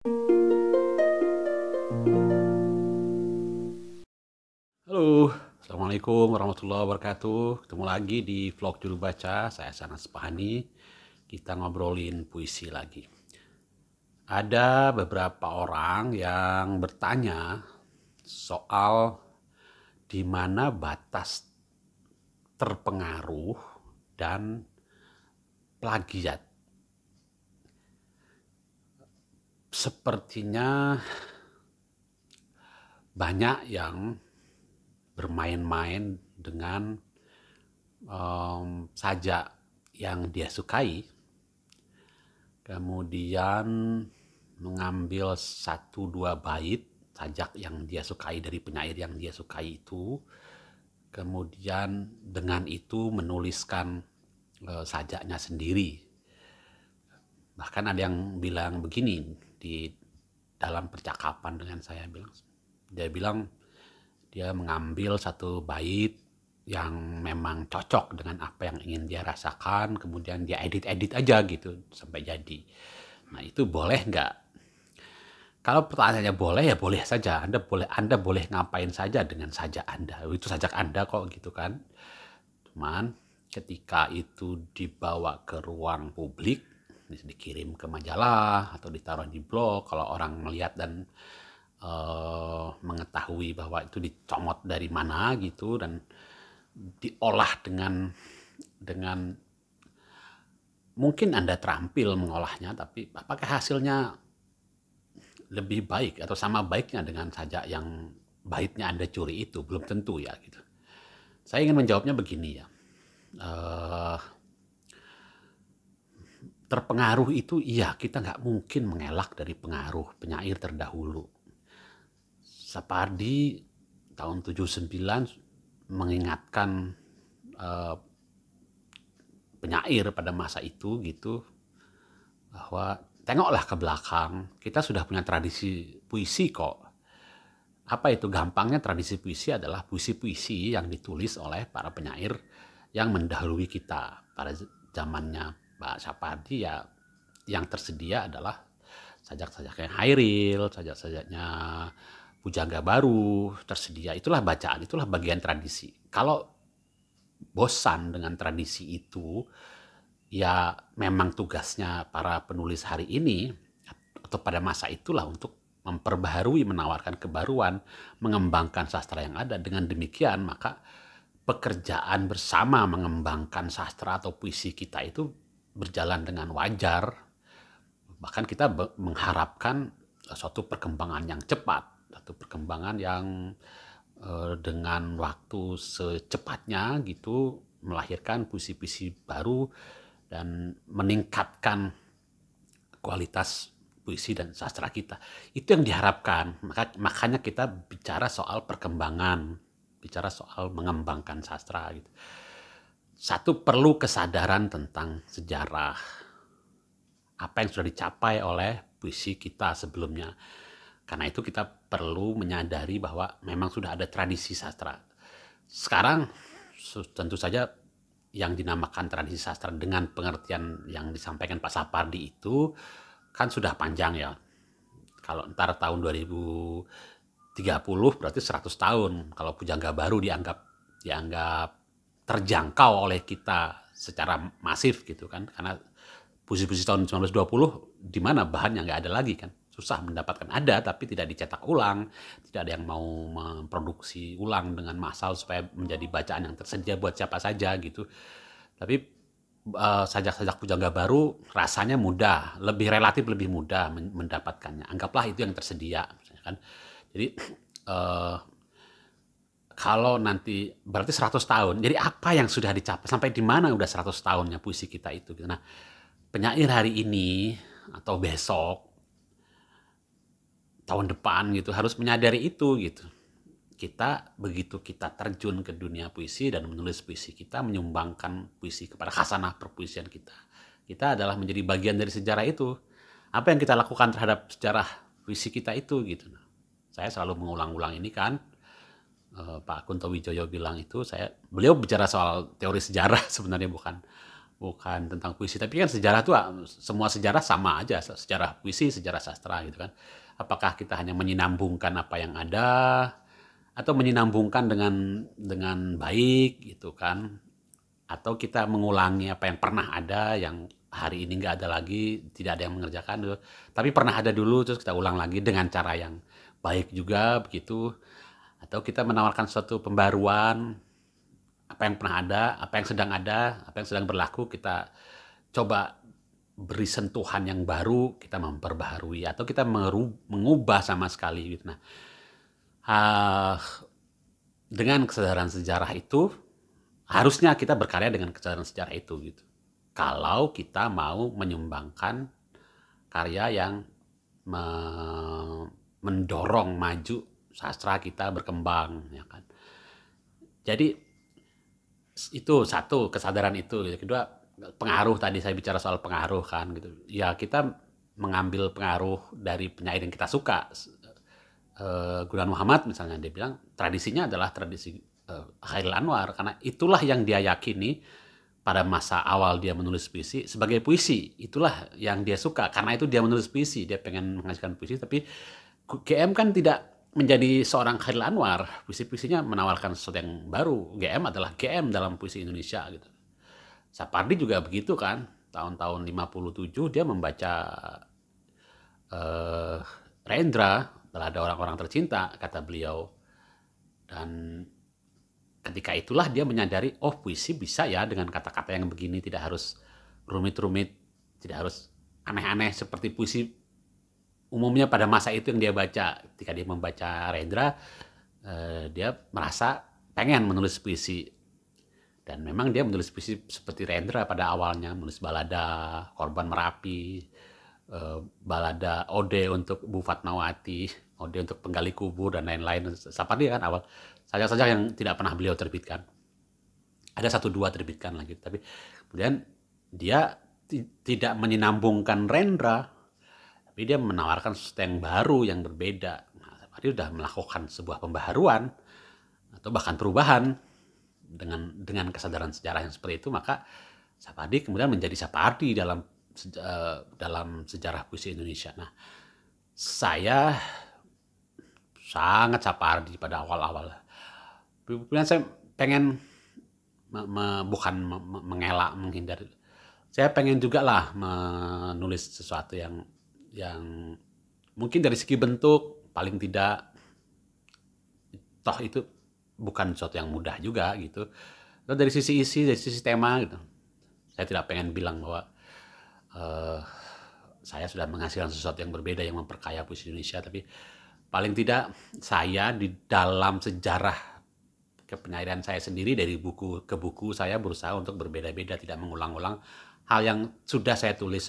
Halo, Assalamualaikum warahmatullahi wabarakatuh. Ketemu lagi di vlog Juru Baca, saya Sanas Pahani. Kita ngobrolin puisi lagi. Ada beberapa orang yang bertanya soal di mana batas terpengaruh dan plagiat. Sepertinya banyak yang bermain-main dengan sajak yang dia sukai, kemudian mengambil 1-2 bait sajak yang dia sukai dari penyair yang dia sukai itu, kemudian dengan itu menuliskan sajaknya sendiri. Bahkan ada yang bilang begini di dalam percakapan dengan saya, dia bilang dia mengambil 1 bait yang memang cocok dengan apa yang ingin dia rasakan, kemudian dia edit-edit aja gitu sampai jadi. Nah, itu boleh nggak? Kalau pertanyaannya boleh, ya boleh saja. Anda boleh ngapain saja dengan sajak Anda. Itu sajak Anda kok gitu kan. Cuman ketika itu dibawa ke ruang publik, dikirim ke majalah atau ditaruh di blog, kalau orang melihat dan mengetahui bahwa itu dicomot dari mana gitu dan diolah dengan mungkin Anda terampil mengolahnya, tapi apakah hasilnya lebih baik atau sama baiknya dengan sajak yang baitnya Anda curi itu? Belum tentu ya gitu. Saya ingin menjawabnya begini ya. Terpengaruh itu iya, kita nggak mungkin mengelak dari pengaruh penyair terdahulu. Sapardi tahun 79 mengingatkan penyair pada masa itu gitu, bahwa tengoklah ke belakang, kita sudah punya tradisi puisi kok. Apa itu? Gampangnya tradisi puisi adalah puisi-puisi yang ditulis oleh para penyair yang mendahului kita. Pada zamannya Pak Sapardi ya, yang tersedia adalah sajak-sajaknya Hairil, sajak-sajaknya Pujangga Baru tersedia. Itulah bacaan, itulah bagian tradisi. Kalau bosan dengan tradisi itu, ya memang tugasnya para penulis hari ini atau pada masa itulah untuk memperbaharui, menawarkan kebaruan, mengembangkan sastra yang ada. Dengan demikian, maka pekerjaan bersama mengembangkan sastra atau puisi kita itu berjalan dengan wajar. Bahkan kita mengharapkan suatu perkembangan yang cepat, suatu perkembangan yang dengan waktu secepatnya gitu melahirkan puisi-puisi baru dan meningkatkan kualitas puisi dan sastra kita. Itu yang diharapkan. Makanya kita bicara soal perkembangan, bicara soal mengembangkan sastra gitu. Satu, perlu kesadaran tentang sejarah, apa yang sudah dicapai oleh puisi kita sebelumnya. Karena itu kita perlu menyadari bahwa memang sudah ada tradisi sastra. Sekarang tentu saja yang dinamakan tradisi sastra dengan pengertian yang disampaikan Pak Sapardi itu kan sudah panjang ya. Kalau ntar tahun 2030 berarti 100 tahun. Kalau Pujangga Baru dianggap terjangkau oleh kita secara masif gitu kan. Karena puisi-puisi tahun 1920 di mana bahannya nggak ada lagi kan. Susah mendapatkan, ada tapi tidak dicetak ulang, tidak ada yang mau memproduksi ulang dengan massal supaya menjadi bacaan yang tersedia buat siapa saja gitu. Tapi sajak-sajak Pujangga Baru rasanya mudah, relatif lebih mudah mendapatkannya. Anggaplah itu yang tersedia, misalnya kan. Jadi kalau nanti berarti 100 tahun. Jadi apa yang sudah dicapai? Sampai di mana udah 100 tahunnya puisi kita itu? Nah, penyair hari ini atau besok, tahun depan gitu harus menyadari itu gitu. Begitu kita terjun ke dunia puisi dan menulis puisi, kita menyumbangkan puisi kepada khasanah perpuisian kita. Kita adalah menjadi bagian dari sejarah itu. Apa yang kita lakukan terhadap sejarah puisi kita itu gitu. Saya selalu mengulang-ulang ini kan. Pak Kunto Wijoyo bilang itu, beliau bicara soal teori sejarah sebenarnya, bukan bukan tentang puisi. Tapi kan sejarah tuh semua sejarah sama aja, sejarah puisi, sejarah sastra gitu kan. Apakah kita hanya menyinambungkan apa yang ada atau menyinambungkan dengan baik gitu kan? Atau kita mengulangi apa yang pernah ada yang hari ini nggak ada lagi, tidak ada yang mengerjakan gitu. Tapi pernah ada dulu terus kita ulang lagi dengan cara yang baik juga begitu. Atau kita menawarkan suatu pembaruan, apa yang pernah ada, apa yang sedang berlaku, kita coba beri sentuhan yang baru, kita memperbaharui, atau kita mengubah sama sekali gitu. Nah, dengan kesadaran sejarah itu, harusnya kita berkarya dengan kesadaran sejarah itu gitu. Kalau kita mau menyumbangkan karya yang mendorong maju sastra kita berkembang, ya kan. Jadi itu satu, kesadaran itu. Kedua, pengaruh, tadi saya bicara soal pengaruh kan gitu. Ya kita mengambil pengaruh dari penyair yang kita suka. Gunawan Muhammad misalnya, dia bilang tradisinya adalah tradisi Khairil Anwar, karena itulah yang dia yakini pada masa awal dia menulis puisi sebagai puisi. Itulah yang dia suka, karena itu dia menulis puisi, dia pengen menghasilkan puisi. Tapi GM kan tidak menjadi seorang Khairil Anwar. Puisi-puisinya menawarkan sesuatu yang baru. GM adalah GM dalam puisi Indonesia gitu. Sapardi juga begitu kan. Tahun-tahun 57 dia membaca Rendra, Balada Orang-orang Tercinta, kata beliau. Dan ketika itulah dia menyadari, oh puisi bisa ya dengan kata-kata yang begini, tidak harus rumit-rumit, tidak harus aneh-aneh seperti puisi umumnya pada masa itu yang dia baca. Ketika dia membaca Rendra, dia merasa pengen menulis puisi. Dan memang dia menulis puisi seperti Rendra pada awalnya, menulis balada Korban Merapi, balada ode untuk Bu Fatmawati, ode untuk Penggali Kubur, dan lain-lain. Sapardi kan awal sajak-sajak yang tidak pernah beliau terbitkan. Ada 1-2 terbitkan lagi, tapi kemudian dia tidak menyinambungkan Rendra, tapi dia menawarkan sesuatu yang baru, yang berbeda. Nah, Sapardi sudah melakukan sebuah pembaharuan atau bahkan perubahan dengan kesadaran sejarah yang seperti itu. Maka Sapardi kemudian menjadi Sapardi dalam sejarah puisi Indonesia. Nah, saya sangat Sapardi pada awal-awal. Kemudian saya pengen bukan mengelak, menghindar. Saya pengen juga lah menulis sesuatu yang mungkin dari segi bentuk paling tidak, toh itu bukan sesuatu yang mudah juga gitu. Lalu dari sisi isi, dari sisi tema gitu. Saya tidak pengen bilang bahwa saya sudah menghasilkan sesuatu yang berbeda yang memperkaya puisi Indonesia, tapi paling tidak saya di dalam sejarah kepenyairan saya sendiri, dari buku ke buku saya berusaha untuk berbeda-beda, tidak mengulang-ulang hal yang sudah saya tulis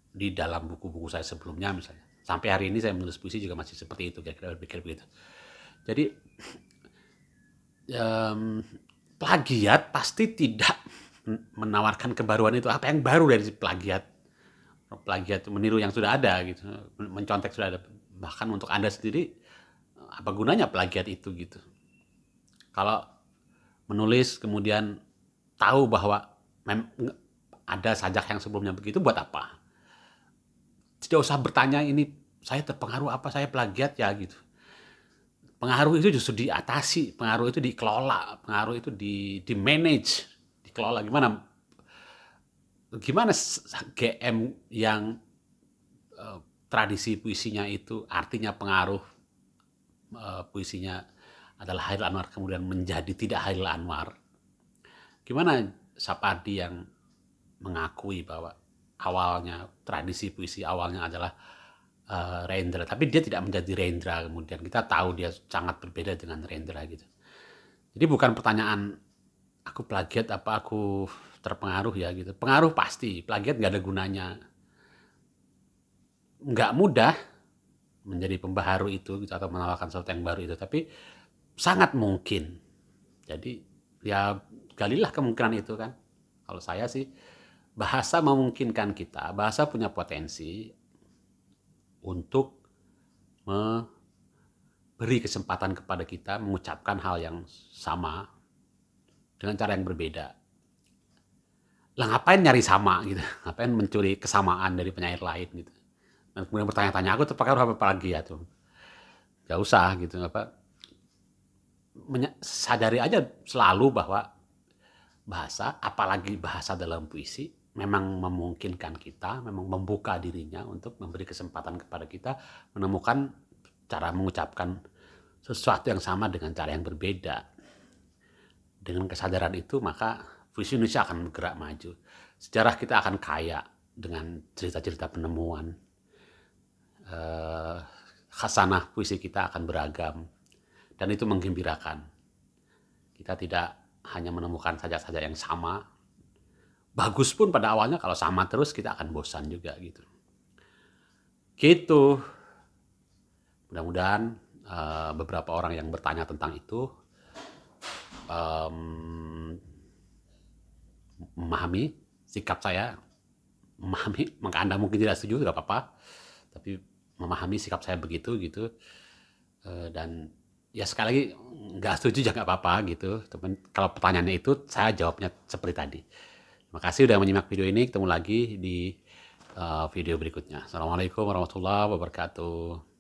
di dalam buku-buku saya sebelumnya misalnya. Sampai hari ini saya menulis puisi juga masih seperti itu, kira-kira berpikir begitu. Jadi plagiat pasti tidak menawarkan kebaruan itu. Apa yang baru dari plagiat? Plagiat meniru yang sudah ada gitu, mencontek sudah ada. Bahkan untuk Anda sendiri, apa gunanya plagiat itu gitu? Kalau menulis kemudian tahu bahwa ada sajak yang sebelumnya begitu, buat apa? Tidak usah bertanya ini saya terpengaruh apa, saya plagiat ya gitu. Pengaruh itu justru diatasi, pengaruh itu dikelola, pengaruh itu di manage, dikelola. Gimana GM yang tradisi puisinya itu artinya pengaruh puisinya adalah Khairil Anwar kemudian menjadi tidak Khairil Anwar. Gimana Sapardi yang mengakui bahwa awalnya tradisi puisi awalnya adalah Rendra, tapi dia tidak menjadi Rendra kemudian. Kita tahu dia sangat berbeda dengan Rendra gitu. Jadi bukan pertanyaan aku plagiat apa aku terpengaruh ya gitu. Pengaruh pasti, plagiat nggak ada gunanya. Nggak mudah menjadi pembaharu itu gitu, atau menawarkan sesuatu yang baru itu, tapi sangat mungkin. Jadi ya galilah kemungkinan itu kan. Kalau saya sih, bahasa memungkinkan kita, bahasa punya potensi untuk memberi kesempatan kepada kita mengucapkan hal yang sama dengan cara yang berbeda. lah ngapain nyari sama gitu, ngapain mencuri kesamaan dari penyair lain gitu. Dan kemudian bertanya-tanya, aku terpakai apa lagi ya tuh, gak usah gitu, sadari aja selalu bahwa bahasa, apalagi bahasa dalam puisi, memang memungkinkan kita, memang membuka dirinya untuk memberi kesempatan kepada kita menemukan cara mengucapkan sesuatu yang sama dengan cara yang berbeda. Dengan kesadaran itu, maka puisi Indonesia akan bergerak maju. Sejarah kita akan kaya dengan cerita-cerita penemuan. Khasanah puisi kita akan beragam. Dan itu menggembirakan. Kita tidak hanya menemukan saja-saja yang sama. Bagus pun pada awalnya, kalau sama terus kita akan bosan juga gitu. Gitu. Mudah-mudahan beberapa orang yang bertanya tentang itu memahami sikap saya, memahami, maka Anda mungkin tidak setuju, tidak apa-apa, tapi memahami sikap saya begitu gitu. Dan ya sekali lagi, nggak setuju juga nggak apa-apa gitu. Teman, kalau pertanyaannya itu, saya jawabnya seperti tadi. Terima kasih sudah menyimak video ini. Ketemu lagi di video berikutnya. Assalamualaikum warahmatullahi wabarakatuh.